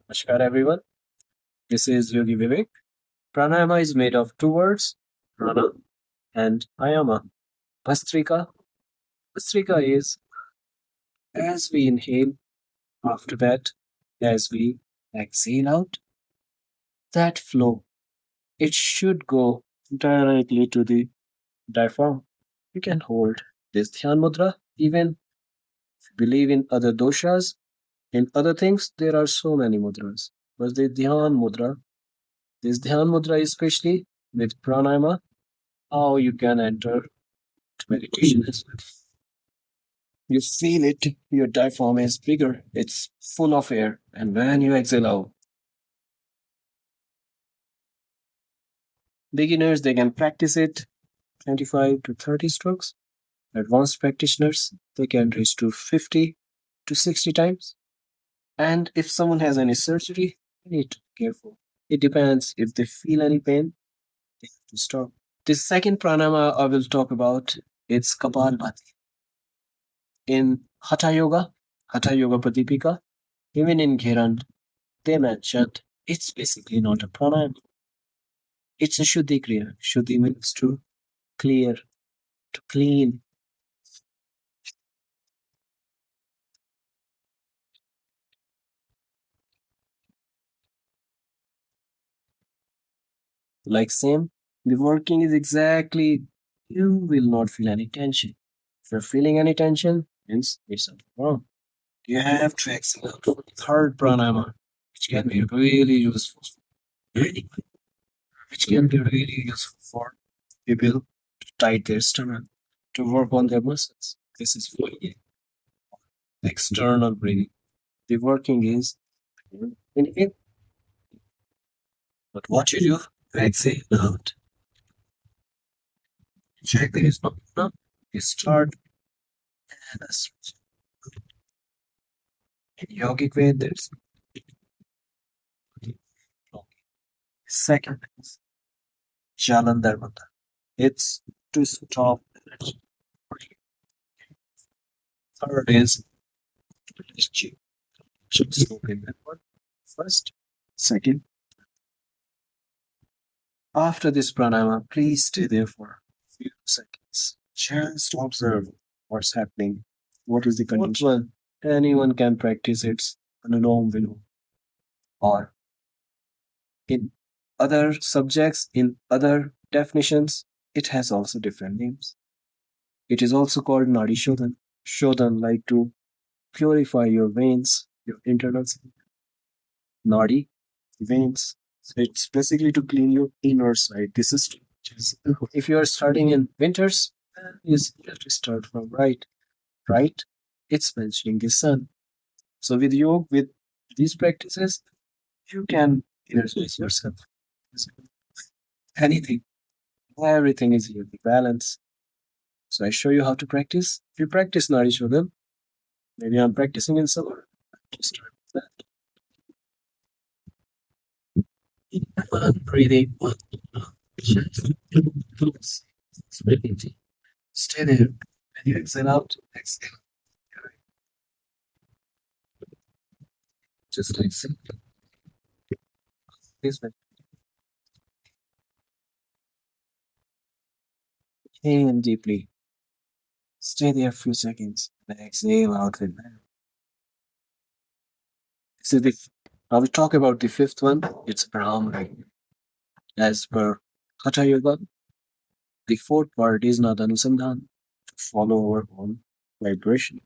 Namaskar everyone. This is Yogi Vivek. Pranayama is made of two words, prana and ayama. Bhastrika. Bhastrika is as we inhale, after that, as we exhale out, that flow, it should go directly to the diaphragm. You can hold this dhyan mudra. Even if you believe in other doshas, in other things, there are so many mudras. But this dhyan mudra especially with pranayama, how you can enter to meditation as well. You feel it, your diaphragm is bigger, it's full of air, and when you exhale out, beginners they can practice it 25 to 30 strokes. Advanced practitioners they can reach to 50 to 60 times. And if someone has any surgery, they need to be careful. It depends if they feel any pain, they have to stop. The second pranayama I will talk about it's Kapalbhati. In Hatha Yoga Pradipika, even in Gherand, they mentioned it's basically not a pranayama. It's a Shuddhi Kriya. Shuddhi means to clear, to clean. Like same, the working is exactly, you will not feel any tension. If you're feeling any tension, means there's something wrong. You have to exhale for the third pranayama, which can be really useful for anyone, which can be really useful for people to tight their stomach, to work on their muscles. This is for external breathing. The working is inhale, but what you do, exhale out. Check there is no enough. You start and a switch. In yogic way, there's second is Jalandharmata. It's to stop energy. Third is Ujjayi. Just remember first, second. After this pranayama, please stay there for a few seconds. Just observe what's happening. What is the condition? Fourth one, anyone can practice it. Anulom Vilom. Or in other subjects, in other definitions, it has also different names. It is also called Nadi Shodhan. Shodhan, like to purify your veins, your internal Nadi, veins. So it's basically to clean your inner side, the system. If you are starting in winters, you have to start from right. Right? It's mentioning the sun. So with yoga, with these practices, you can energize yourself. Anything. Everything is here, the balance. So I show you how to practice. If you practice Nadi Shodhan, maybe I'm practicing in summer. Just start with that. One breathing, one chest. Stay there. When you exhale out, exhale. Just exhale. This way. Inhale deeply. Stay there a few seconds. Then exhale out with that. So now we talk about the fifth one. It's Bhramari. As per Hatha Yoga, the fourth part is Nadanusandhan, to follow our own vibration.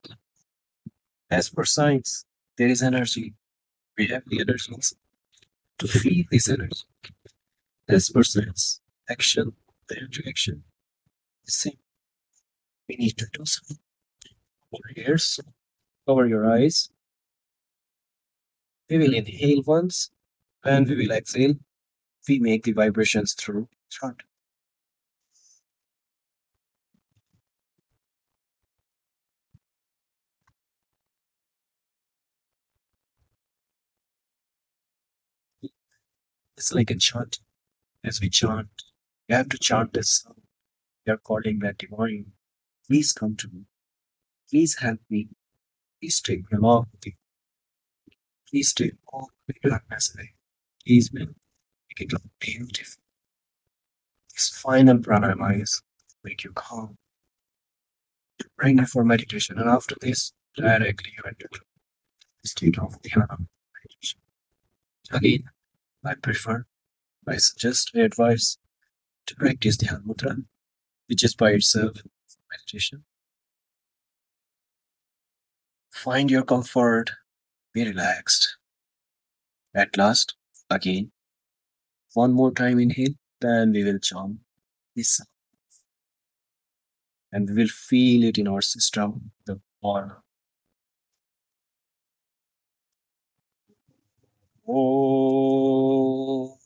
As per science, there is energy. We have the energies to feel this energy. As per science, action, the interaction, the same. We need to do something. Cover your ears, cover your eyes. We will inhale once, and we will exhale. We make the vibrations through throat. It's like a chant. As we chant, you have to chant this song. We are calling that divine. Please come to me. Please help me. Please take me along with you. Please take all the darkness away. Please make it look beautiful. This final pranayama is make you calm, bring you for meditation, and after this, directly you enter the state of dhyana meditation. Again, I prefer, I suggest, I advise to practice dhyana mudra, which is by itself meditation. Find your comfort, be relaxed. At last, again, one more time inhale, then we will chant this sound, and we will feel it in our system, the aura. Oh,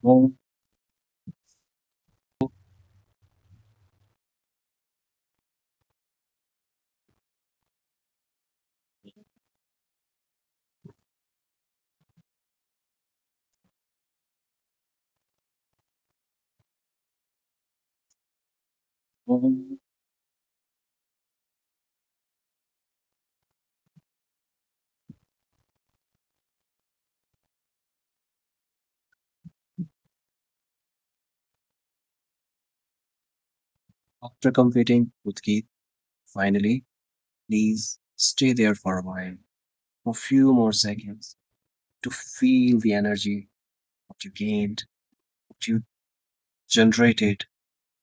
oh, oh. After completing Udgeeth, finally, please stay there for a while, for a few more seconds, to feel the energy, what you gained, what you generated,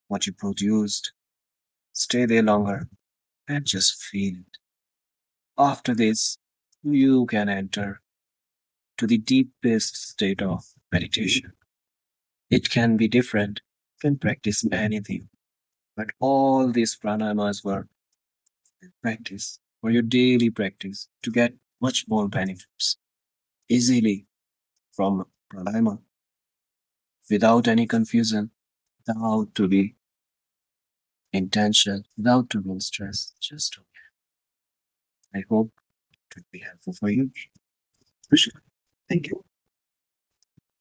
what you produced. Stay there longer and just feel it. After this, you can enter to the deepest state of meditation. It can be different, you can practice anything, but all these pranayamas were practice for your daily practice to get much more benefits easily from pranayama without any confusion, without to be intention, without to be in stress. Just I hope it will be helpful for you. Thank you.